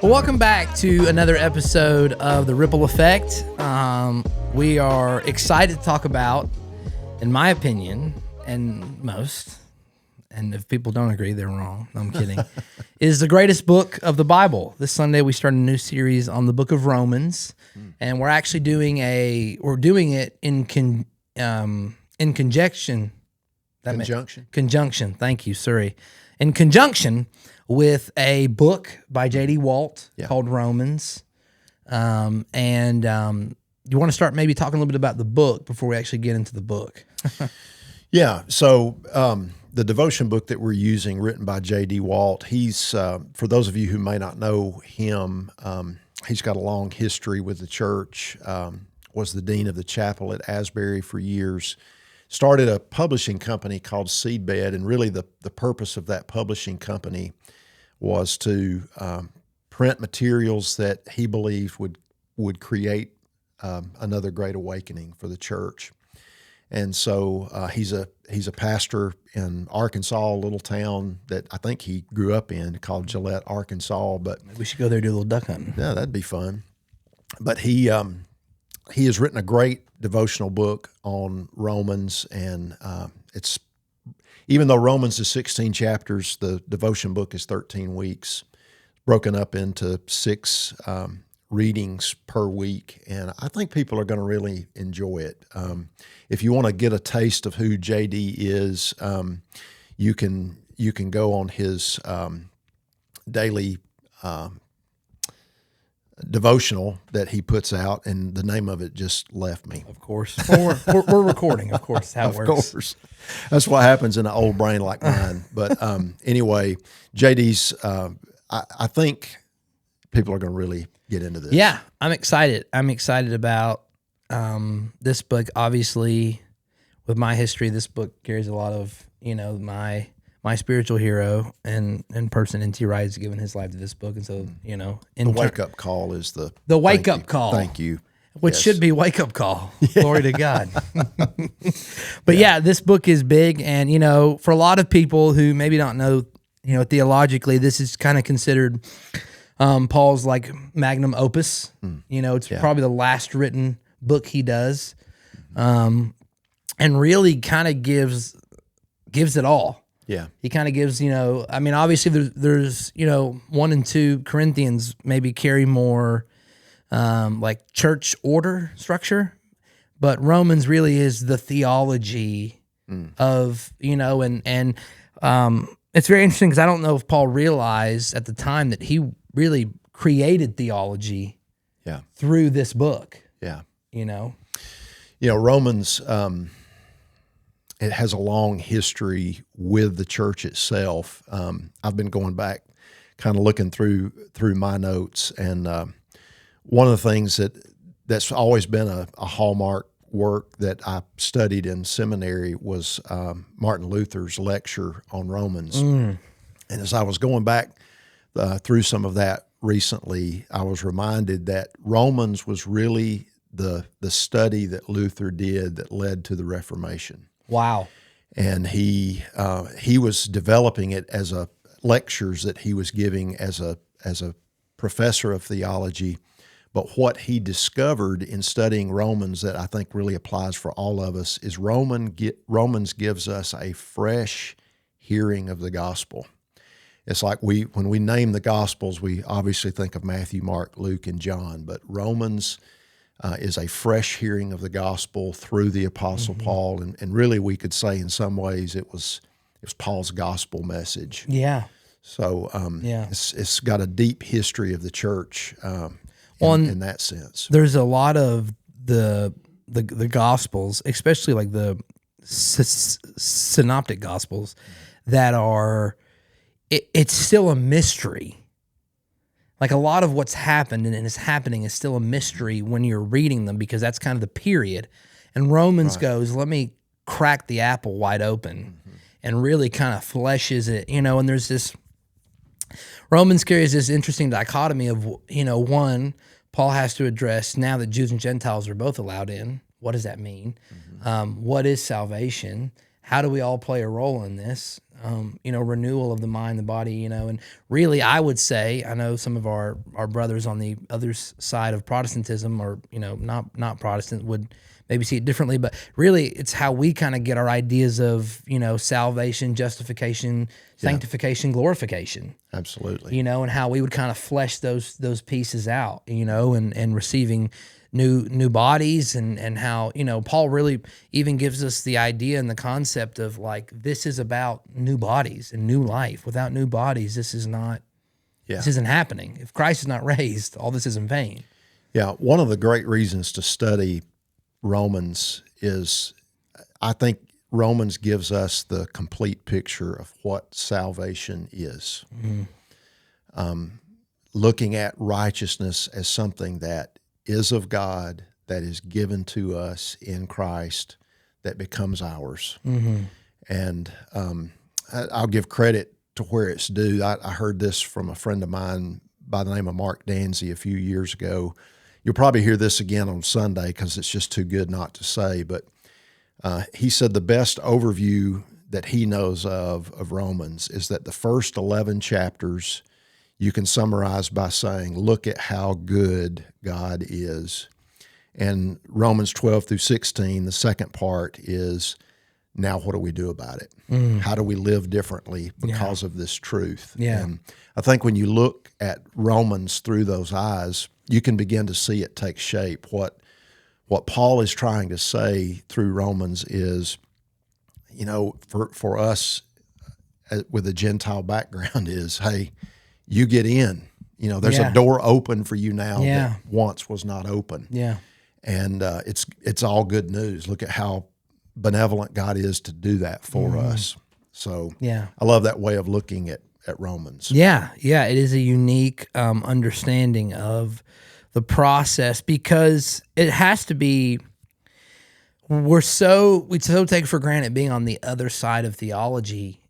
Well, welcome back to another episode of The Ripple Effect. We are excited to talk about, in my opinion, and most, and if people don't agree, they're wrong. No, I'm kidding. Is the greatest book of the Bible. This Sunday we start a new series on the book of Romans, and we're actually doing it in conjunction. Conjunction. Thank you, sorry. In conjunction with a book by J.D. Walt called Romans. You want to start maybe talking a little bit about the book before we actually get into the book? Yeah. So the devotion book that we're using, written by J.D. Walt, he's, for those of you who may not know him, he's got a long history with the church, was the dean of the chapel at Asbury for years, started a publishing company called Seedbed, and really the purpose of that publishing company was to print materials that he believed would create another great awakening for the church. And so he's a pastor in Arkansas, a little town that I think he grew up in called Gillette, Arkansas. But We should go there and do a little duck hunting. yeah, that'd be fun. But he has written a great devotional book on Romans, and it's, even though Romans is 16 chapters, the devotion book is 13 weeks, broken up into 6 readings per week, and I think people are going to really enjoy it. If you want to get a taste of who JD is, you can go on his daily devotional that he puts out, and the name of it just left me. Of course. We're recording, of course, how it works. Of course. That's what happens in an old brain like mine. But anyway, JD's, I think people are going to really get into this. Yeah, I'm excited. I'm excited about this book. Obviously, with my history, this book carries a lot of, my spiritual hero and person, N.T. Wright, has given his life to this book. And so, the wake-up call is the wake-up call. Thank you. Which should be wake-up call. Glory to God. But yeah, this book is big. And, for a lot of people who maybe don't know, theologically, this is kind of considered Paul's like magnum opus. It's probably the last written book he does, and really kind of gives it all. Yeah, he kind of gives, obviously there's 1 and 2 Corinthians maybe carry more like church order structure, but Romans really is the theology of, and it's very interesting because I don't know if Paul realized at the time that he really created theology through this book. Yeah. Romans, it has a long history with the church itself. I've been going back, kind of looking through my notes, and one of the things that's always been a hallmark work that I studied in seminary was Martin Luther's lecture on Romans. And as I was going back through some of that recently, I was reminded that Romans was really the study that Luther did that led to the Reformation. Wow. And he was developing it as lectures that he was giving as a professor of theology. But what he discovered in studying Romans that I think really applies for all of us is Romans gives us a fresh hearing of the gospel. It's like when we name the Gospels, we obviously think of Matthew, Mark, Luke, and John, but Romans is a fresh hearing of the gospel through the Apostle Paul, and really we could say in some ways it was Paul's gospel message. Yeah. So it's got a deep history of the church in that sense. There's a lot of the Gospels, especially like the synoptic Gospels, that are it's still a mystery. Like a lot of what's happened and is happening is still a mystery when you're reading them, because that's kind of the period. And Romans goes, let me crack the apple wide open and really kind of fleshes it, and there's this, Romans carries this interesting dichotomy of, one, Paul has to address now that Jews and Gentiles are both allowed in. What does that mean? What is salvation? how do we all play a role in this? Renewal of the mind, the body, and really I would say, I know some of our brothers on the other side of Protestantism, or, not Protestant, would maybe see it differently, but really it's how we kind of get our ideas of, salvation, justification, sanctification, glorification. Absolutely. And how we would kind of flesh those pieces out, and receiving new bodies, and how, Paul really even gives us the idea and the concept of like, this is about new bodies and new life. Without new bodies, this isn't happening. If Christ is not raised, all this is in vain. Yeah. One of the great reasons to study Romans is, I think Romans gives us the complete picture of what salvation is. Looking at righteousness as something that is of God, that is given to us in Christ, that becomes ours. And I'll give credit to where it's due. I heard this from a friend of mine by the name of Mark Danzy a few years ago. You'll probably hear this again on Sunday because it's just too good not to say, but he said the best overview that he knows of Romans is that the first 11 chapters you can summarize by saying, look at how good God is. And Romans 12 through 16, the second part is, now what do we do about it? How do we live differently because of this truth? And I think when you look at Romans through those eyes, you can begin to see it take shape. What Paul is trying to say through Romans is, for us with a Gentile background is, hey, you get in. There's a door open for you now that once was not open. And it's all good news. Look at how benevolent God is to do that for us. So I love that way of looking at Romans. Yeah, it is a unique understanding of the process, because it has to be, we so take for granted being on the other side of theology,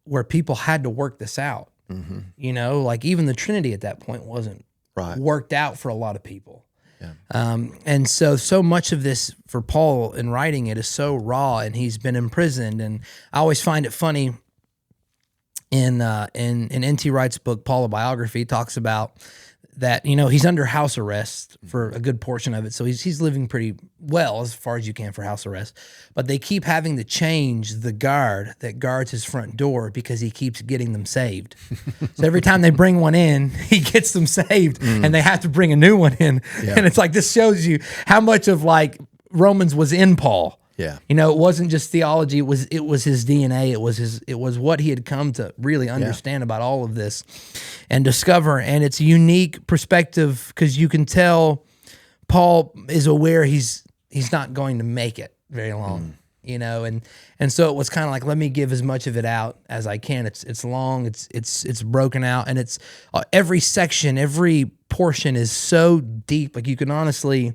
where people had to work this out. Like even the Trinity at that point wasn't worked out for a lot of people. And so much of this for Paul in writing it is so raw, and he's been imprisoned. And I always find it funny in N.T. Wright's book, Paul, a Biography, talks about that, he's under house arrest for a good portion of it. So he's living pretty well as far as you can for house arrest. But they keep having to change the guard that guards his front door because he keeps getting them saved. So every time they bring one in, he gets them saved, and they have to bring a new one in. And it's like, this shows you how much of like Romans was in Paul. It wasn't just theology. It was his DNA. It was what he had come to really understand about all of this and discover. And it's a unique perspective because you can tell Paul is aware he's not going to make it very long. And so it was kind of like, let me give as much of it out as I can. It's long, it's broken out, and it's every section, every portion is so deep. Like you can honestly,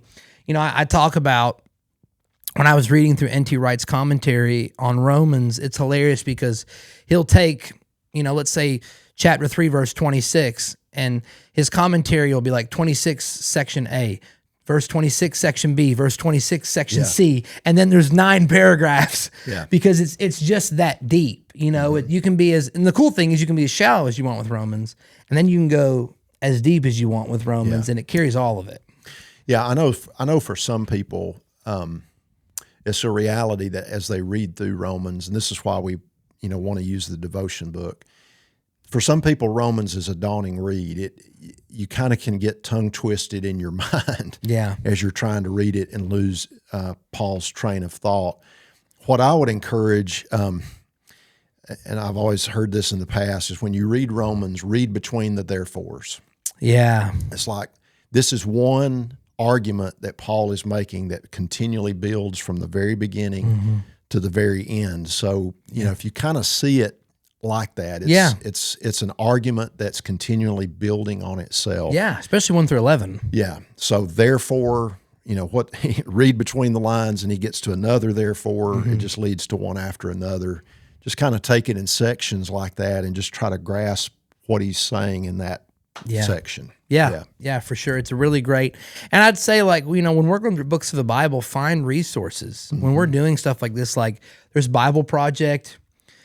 I talk about, when I was reading through N.T. Wright's commentary on Romans, it's hilarious because he'll take, let's say chapter 3, verse 26, and his commentary will be like 26 section A, verse 26 section B, verse 26 section C, and then there's 9 paragraphs because it's just that deep. You can be and the cool thing is you can be as shallow as you want with Romans, and then you can go as deep as you want with Romans, and it carries all of it. Yeah, I know for some people, it's a reality that as they read through Romans, and this is why we, want to use the devotion book. For some people, Romans is a daunting read. You kind of can get tongue twisted in your mind as you're trying to read it and lose Paul's train of thought. What I would encourage, and I've always heard this in the past, is when you read Romans, read between the therefores. Yeah. It's like, this is one argument that Paul is making that continually builds from the very beginning to the very end. So, if you kind of see it like that, it's an argument that's continually building on itself. Yeah, especially 1 through 11. Yeah. So therefore, what read between the lines and he gets to another therefore, it just leads to one after another. Just kind of take it in sections like that and just try to grasp what he's saying in that section. Yeah, for sure. It's a really great. And I'd say, like, you know, when we're going through books of the Bible, find resources. When we're doing stuff like this, like there's Bible Project,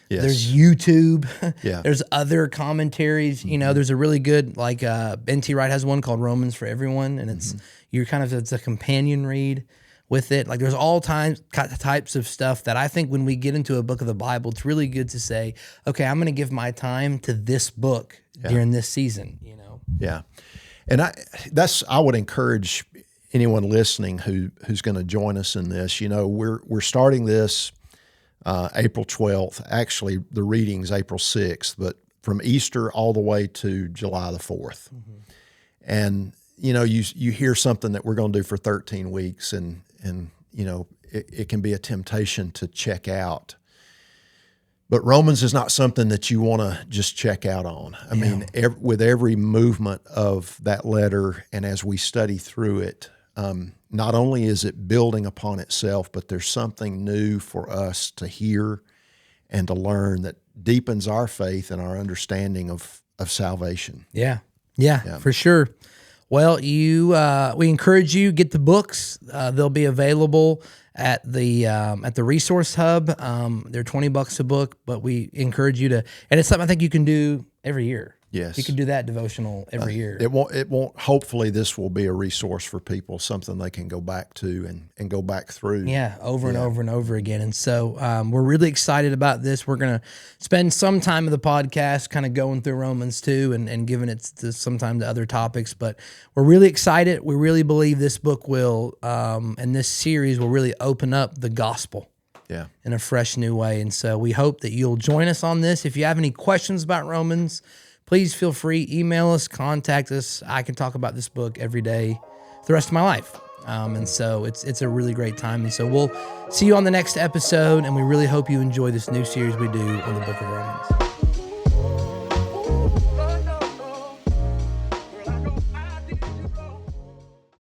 Yes. there's YouTube, Yeah. there's other commentaries. You know, there's a really good, like, N.T. Wright has one called Romans for Everyone, and it's it's a companion read with it. Like, there's all types of stuff that I think when we get into a book of the Bible, it's really good to say, okay, I'm going to give my time to this book during this season, you know? Yeah. And I would encourage anyone listening who's going to join us in this. You know, we're starting this April 12th. Actually, the reading's April 6th, but from Easter all the way to July the 4th. And, you know, you hear something that we're going to do for 13 weeks and you know, it can be a temptation to check out. But Romans is not something that you want to just check out on. I mean, with every movement of that letter and as we study through it, not only is it building upon itself, but there's something new for us to hear and to learn that deepens our faith and our understanding of salvation. Yeah, for sure. Well, we encourage you, get the books. They'll be available at the Resource Hub. They're $20 a book, but we encourage you to, and it's something I think you can do every year. Yes. You can do that devotional every year. It won't, hopefully this will be a resource for people, something they can go back to and go back through. Yeah, over and over and over again. And so we're really excited about this. We're going to spend some time of the podcast kind of going through Romans 2 and giving it some time to other topics. But we're really excited. We really believe this book will, and this series will really open up the gospel in a fresh new way. And so we hope that you'll join us on this. If you have any questions about Romans, please feel free, email us, contact us. I can talk about this book every day the rest of my life. And so it's a really great time. And so we'll see you on the next episode, and we really hope you enjoy this new series we do on the book of Romans.